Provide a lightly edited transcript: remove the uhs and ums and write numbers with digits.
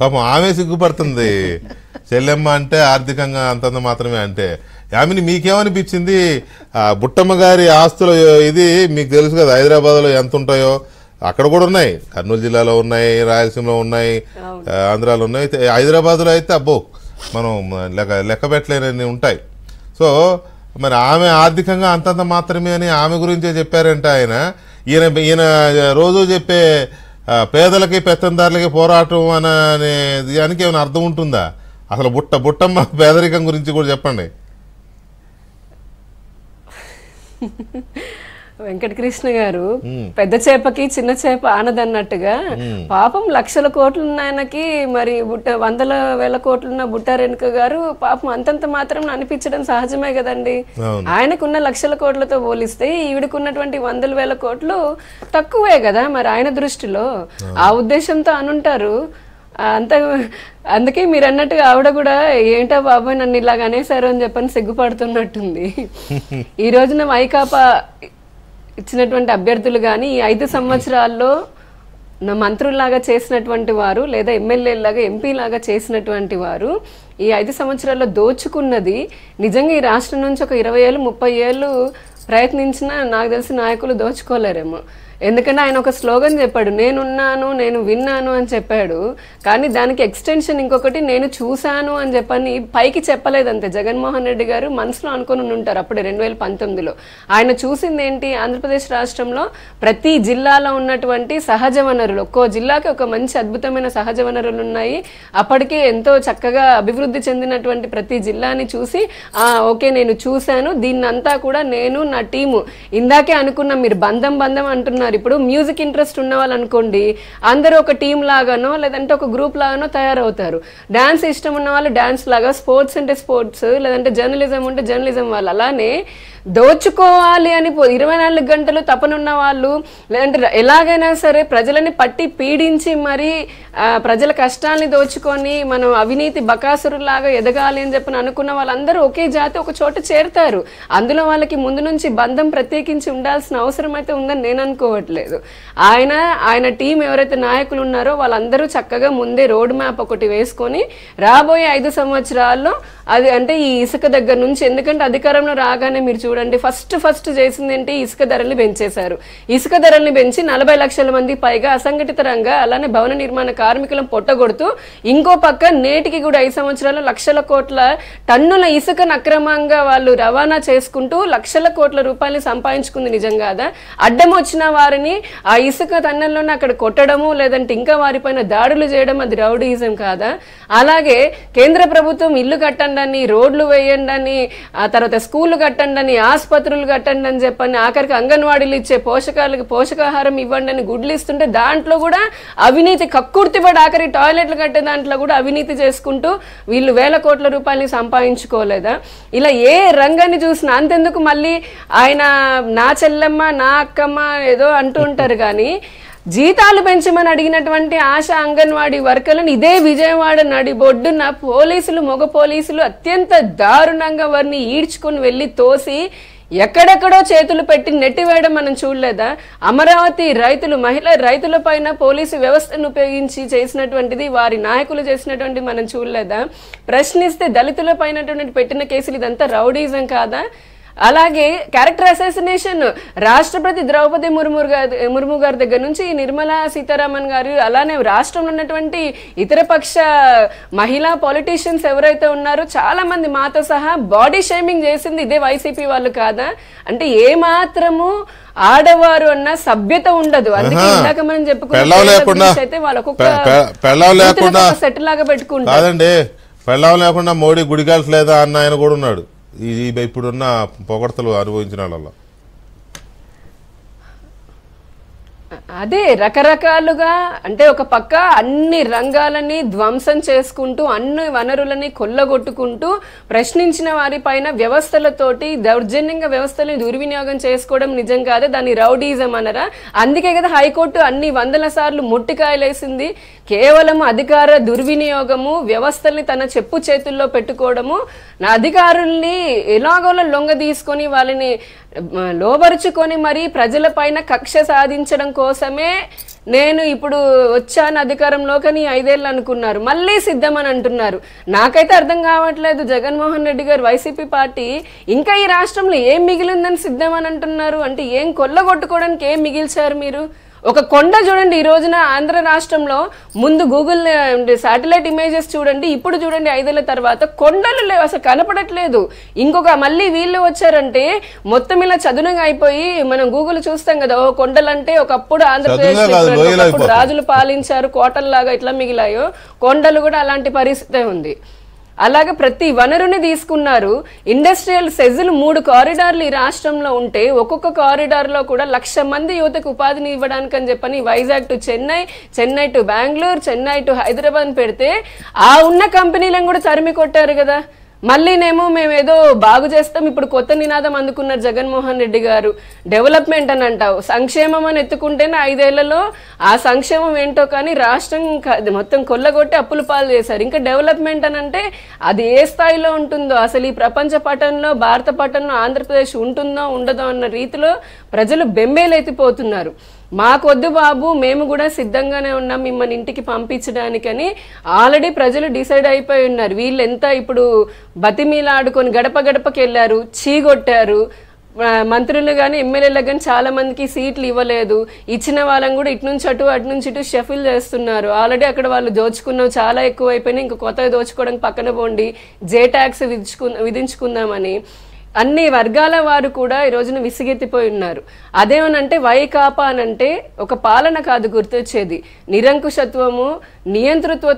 పాపం ఆమె సిగ్గుపడుతుంది. చెల్లెమ్మ అంటే ఆర్థికంగా అంతంత మాత్రమే అంటే. ఆమెని మీకేమనిపించింది? బుట్టమ్మ గారి ఆస్తులు ఇది మీకు తెలుసు కదా, హైదరాబాద్లో ఎంత ఉంటాయో అక్కడ కూడా ఉన్నాయి, కర్నూలు జిల్లాలో ఉన్నాయి, రాయలసీమలో ఉన్నాయి, ఆంధ్రాలో ఉన్నాయి. హైదరాబాద్లో అయితే అబ్బో మనం లెక్క పెట్టలేని ఉంటాయి. సో మరి ఆమె ఆర్థికంగా అంతంత మాత్రమే అని ఆమె గురించే చెప్పారంటే ఆయన. ఈయన రోజు చెప్పే పేదలకి పెత్తందారులకి పోరాటం అనే దానికి ఏమైనా అర్థం ఉంటుందా? అసలు బుట్టమ్మ పేదరికం గురించి కూడా చెప్పండి. వెంకటకృష్ణ గారు పెద్ద చేపకి చిన్న చేప ఆనదన్నట్టుగా పాపం లక్షల కోట్లున్నాయనకి మరి వందల వేల కోట్లున్న బుట్ట రేణుక గారు పాపం అంతంత మాత్రం అనిపించడం సహజమే కదండి. ఆయనకున్న లక్షల కోట్లతో పోలిస్తే ఈవిడకున్నటువంటి వందల వేల కోట్లు తక్కువే కదా మరి ఆయన దృష్టిలో. ఆ ఉద్దేశంతో అనుంటారు అంత. అందుకే మీరు అన్నట్టుగా ఆవిడ కూడా ఏంటో బాబాయ్ నన్ను ఇలాగ అనేసారు అని చెప్పని సిగ్గుపడుతున్నట్టుంది. ఈ రోజున వైకాపా ఇచ్చినటువంటి అభ్యర్థులు కానీ ఈ 5 సంవత్సరాల్లో మంత్రుల్లాగా చేసినటువంటి వారు లేదా ఎమ్మెల్యేలాగా ఎంపీలాగా చేసినటువంటి వారు ఈ 5 సంవత్సరాల్లో దోచుకున్నది నిజంగా ఈ రాష్ట్రం నుంచి ఒక 20 ఏళ్ళు 30 ఏళ్ళు ప్రయత్నించినా నాకు తెలిసి నాయకులు దోచుకోలేరేమో. ఎందుకంటే ఆయన ఒక స్లోగన్ చెప్పాడు, నేనున్నాను నేను విన్నాను అని చెప్పాడు. కానీ దానికి ఎక్స్టెన్షన్ ఇంకొకటి నేను చూశాను అని చెప్పని పైకి చెప్పలేదంతే. జగన్మోహన్ రెడ్డి గారు మనసులో అనుకుని ఉంటారు అప్పుడే 2019లో. ఆయన చూసింది ఏంటి, ఆంధ్రప్రదేశ్ రాష్ట్రంలో ప్రతి జిల్లాలో ఉన్నటువంటి సహజ వనరులు, ఒక్కో జిల్లాకి ఒక మంచి అద్భుతమైన సహజ వనరులు ఉన్నాయి. అప్పటికే ఎంతో చక్కగా అభివృద్ధి చెందినటువంటి ప్రతి జిల్లాని చూసి ఓకే నేను చూశాను, దీన్నంతా కూడా నేను నా టీము ఇందాకే అనుకున్నా. మీరు బంధం అంటున్నారు. ఇప్పుడు మ్యూజిక్ ఇంట్రెస్ట్ ఉన్న వాళ్ళు అనుకోండి, అందరూ ఒక టీం లాగానో లేదంటే ఒక గ్రూప్ లాగానో తయారవుతారు. డాన్స్ ఇష్టం ఉన్న వాళ్ళు డాన్స్ లాగా, స్పోర్ట్స్ అంటే స్పోర్ట్స్, లేదంటే జర్నలిజం ఉంటే జర్నలిజం వాళ్ళు. అలానే దోచుకోవాలి అని 24 గంటలు తపనున్న వాళ్ళు, లేదంటే ఎలాగైనా సరే ప్రజలని పట్టి పీడించి మరి ప్రజల కష్టాన్ని దోచుకొని మనం అవినీతి బకాసురులాగా ఎదగాలి అని చెప్పని అనుకున్న వాళ్ళందరూ ఒకే జాతి ఒక చోట చేరుతారు. అందులో వాళ్ళకి ముందు నుంచి బంధం ప్రత్యేకించి ఉండాల్సిన అవసరం అయితే ఉందని నేను అనుకోవట్లేదు. ఆయన టీం ఎవరైతే నాయకులు ఉన్నారో వాళ్ళందరూ చక్కగా ముందే రోడ్ మ్యాప్ ఒకటి వేసుకొని రాబోయే 5 సంవత్సరాల్లో అది అంటే ఈ ఇసుక దగ్గర నుంచి, ఎందుకంటే అధికారంలో రాగానే మీరు చూడండి ఫస్ట్ చేసింది ఏంటి, ఇసుక ధరల్ని పెంచేశారు. ఇసుక ధరల్ని పెంచి 40 లక్షల మంది పైగా అసంఘటిత రంగ అలానే భవన నిర్మాణ కార్మికులను పొట్టగొడుతూ ఇంకో పక్క నేటికి కూడా 5 సంవత్సరాలు లక్షల కోట్ల టన్నుల ఇసుకను అక్రమంగా వాళ్ళు రవాణా చేసుకుంటూ లక్షల కోట్ల రూపాయలు సంపాదించుకుంది నిజం కాదా? అడ్డం వచ్చిన వారిని ఆ ఇసుక టన్నుల్లోనే అక్కడ కొట్టడము లేదంటే ఇంకా వారిపైన దాడులు చేయడం అది రౌడీయిజం కాదా? అలాగే కేంద్ర ప్రభుత్వం ఇల్లు కట్టండి అని, రోడ్లు వేయండి అని, ఆ తర్వాత స్కూళ్ళు కట్టండి అని, ఆసుపత్రులు కట్టండి అని చెప్పని, ఆఖరికి అంగన్వాడీలు ఇచ్చే పోషకాహారం ఇవ్వండి అని గుడ్లు ఇస్తుంటే దాంట్లో కూడా అవినీతి కక్కుర్తిపడి ఆఖరి టాయిలెట్లు కట్టే దాంట్లో కూడా అవినీతి చేసుకుంటూ వీళ్ళు వేల కోట్ల రూపాయలని సంపాదించుకోలేదా? ఇలా ఏ రంగాన్ని చూసినా అంతెందుకు మళ్ళీ ఆయన నా చెల్లెమ్మ నా అక్కమ్మ ఏదో అంటూ ఉంటారు కానీ జీతాలు పెంచమని అడిగినటువంటి ఆశా అంగన్వాడీ వర్కర్లను ఇదే విజయవాడ నడిబొడ్డున మగ పోలీసులు అత్యంత దారుణంగా వారిని ఈడ్చుకొని వెళ్ళి తోసి ఎక్కడెక్కడో చేతులు పెట్టి నెట్టివేయడం మనం చూడలేదా? అమరావతి మహిళా రైతుల పైన పోలీసు వ్యవస్థను ఉపయోగించి చేసినటువంటిది వారి నాయకులు చేసినటువంటి మనం చూడలేదా? ప్రశ్నిస్తే దళితుల పైన పెట్టిన కేసులు ఇదంతా రౌడీజం కాదా? అలాగే క్యారెక్టర్ అసాసినేషన్ రాష్ట్రపతి ద్రౌపది ముర్ము గారి దగ్గర నుంచి నిర్మలా సీతారామన్ గారు అలానే రాష్ట్రంలో ఉన్నటువంటి ఇతర పక్ష మహిళా పొలిటీషియన్స్ ఎవరైతే ఉన్నారో చాలా మంది మాతో సహా బాడీ షేమింగ్ చేసింది ఇదే వైసీపీ వాళ్ళు కాదా? అంటే ఏ మాత్రము ఆడవారు అన్న సభ్యత ఉండదు. అందుకే ఇందాక మనం చెప్పుకున్న అయితే వాళ్ళకు సెట్ లాగా పెట్టుకుంటారు. పెళ్ళాం లేకుండా మోడీ గుడిగాల్చలేదా అన్న ఆయన కూడా ఉన్నాడు. ఇప్పుడున్న పొగడ్తలు అనుభవించిన వాళ్ళ అదే రకరకాలుగా అంటే ఒక పక్క అన్ని రంగాలని ధ్వంసం చేసుకుంటూ అన్ని వనరులని కొల్లగొట్టుకుంటూ ప్రశ్నించిన వారి పైన వ్యవస్థలతోటి దౌర్జన్యంగా వ్యవస్థలని దుర్వినియోగం చేసుకోవడం నిజం కాదే దాన్ని రౌడీజం అనరా? అందుకే కదా హైకోర్టు అన్ని 100 సార్లు ముట్టికాయలేసింది. కేవలం అధికార దుర్వినియోగము, వ్యవస్థల్ని తన చెప్పు చేతుల్లో పెట్టుకోవడము, అధికారుల్ని ఎలాగోలా లొంగ తీసుకొని వాళ్ళని లోబరుచుకొని మరి ప్రజల పైన కక్ష సాధించడం కోసమే నేను ఇప్పుడు వచ్చాను అధికారంలోకి అని 5 ఏళ్ళు అనుకున్నారు, మళ్ళీ సిద్ధం అని అంటున్నారు. నాకైతే అర్థం కావట్లేదు, జగన్మోహన్ రెడ్డి గారు వైసీపీ పార్టీ ఇంకా ఈ రాష్ట్రంలో ఏం మిగిలిందని సిద్ధం అని అంటున్నారు. అంటే ఏం కొల్లగొట్టుకోవడానికి ఏం మిగిల్చారు మీరు? ఒక కొండ చూడండి, ఈ రోజున ఆంధ్ర రాష్ట్రంలో ముందు గూగుల్ శాటిలైట్ ఇమేజెస్ చూడండి, ఇప్పుడు చూడండి 5 ఏళ్ల తర్వాత కొండలు లేవు, అసలు కనపడట్లేదు. ఇంకొక మళ్ళీ వీళ్ళు వచ్చారంటే మొత్తం ఇలా చదునుగా అయిపోయి, మనం గూగుల్ చూస్తాం కదా, ఓ కొండలంటే ఒకప్పుడు ఆంధ్రప్రదేశ్ రాజులు పాలించారు, కోటల్లాగా ఇట్లా మిగిలాయో కొండలు కూడా అలాంటి పరిస్థితే ఉంది. అలాగే ప్రతి వనరుని తీసుకున్నారు. ఇండస్ట్రియల్ సెజ్లు 3 కారిడార్లు ఈ రాష్ట్రంలో ఉంటే ఒక్కొక్క కారిడార్లో కూడా 1,00,000 మంది యువతకు ఉపాధిని ఇవ్వడానికి అని చెప్పని Vizag to Chennai, Chennai to Bengaluru, Chennai to Hyderabad పెడితే ఆ ఉన్న కంపెనీలను కూడా తరిమి కొట్టారు కదా. మళ్ళీనేమో మేమేదో బాగు చేస్తాం, ఇప్పుడు కొత్త నినాదం అందుకున్నారు జగన్మోహన్ రెడ్డి గారు. డెవలప్మెంట్ అని అంటావు, సంక్షేమం అని ఎత్తుకుంటేనే 5 ఏళ్లలో ఆ సంక్షేమం ఏంటో కానీ రాష్ట్రం మొత్తం కొల్లగొట్టి అప్పుల పాలు చేశారు. ఇంకా డెవలప్మెంట్ అని అంటే అది ఏ స్థాయిలో ఉంటుందో, అసలు ఈ ప్రపంచ పటంలో భారత పటంలో ఆంధ్రప్రదేశ్ ఉంటుందో ఉండదో అన్న రీతిలో ప్రజలు బెంబేలెత్తిపోతున్నారు. మాకొద్దు బాబు, మేము కూడా సిద్ధంగానే ఉన్నాం మిమ్మల్ని ఇంటికి పంపించడానికని ఆల్రెడీ ప్రజలు డిసైడ్ అయిపోయి ఉన్నారు. వీళ్ళు ఎంత ఇప్పుడు బతిమీలాడుకొని గడప గడపకి వెళ్ళారు, చీగొట్టారు. మంత్రులు కానీ ఎమ్మెల్యేలకు కానీ చాలా మందికి సీట్లు ఇవ్వలేదు. ఇచ్చిన వాళ్ళని కూడా ఇటు నుంచి అటు అటు నుంచి ఇటు షఫిల్ చేస్తున్నారు. ఆల్రెడీ అక్కడ వాళ్ళు దోచుకున్నవి చాలా ఎక్కువ అయిపోయినాయి, ఇంకా కొత్తగా దోచుకోవడానికి పక్కన పోండి, జే ట్యాక్స్ విధించుకుందామని అన్ని వర్గాల వారు కూడా ఈ రోజున విసిగెత్తిపోయి ఉన్నారు. అదేమనంటే వైకాపా అనంటే ఒక పాలన కాదు గుర్తొచ్చేది, నిరంకుశత్వము, నియంతృత్వ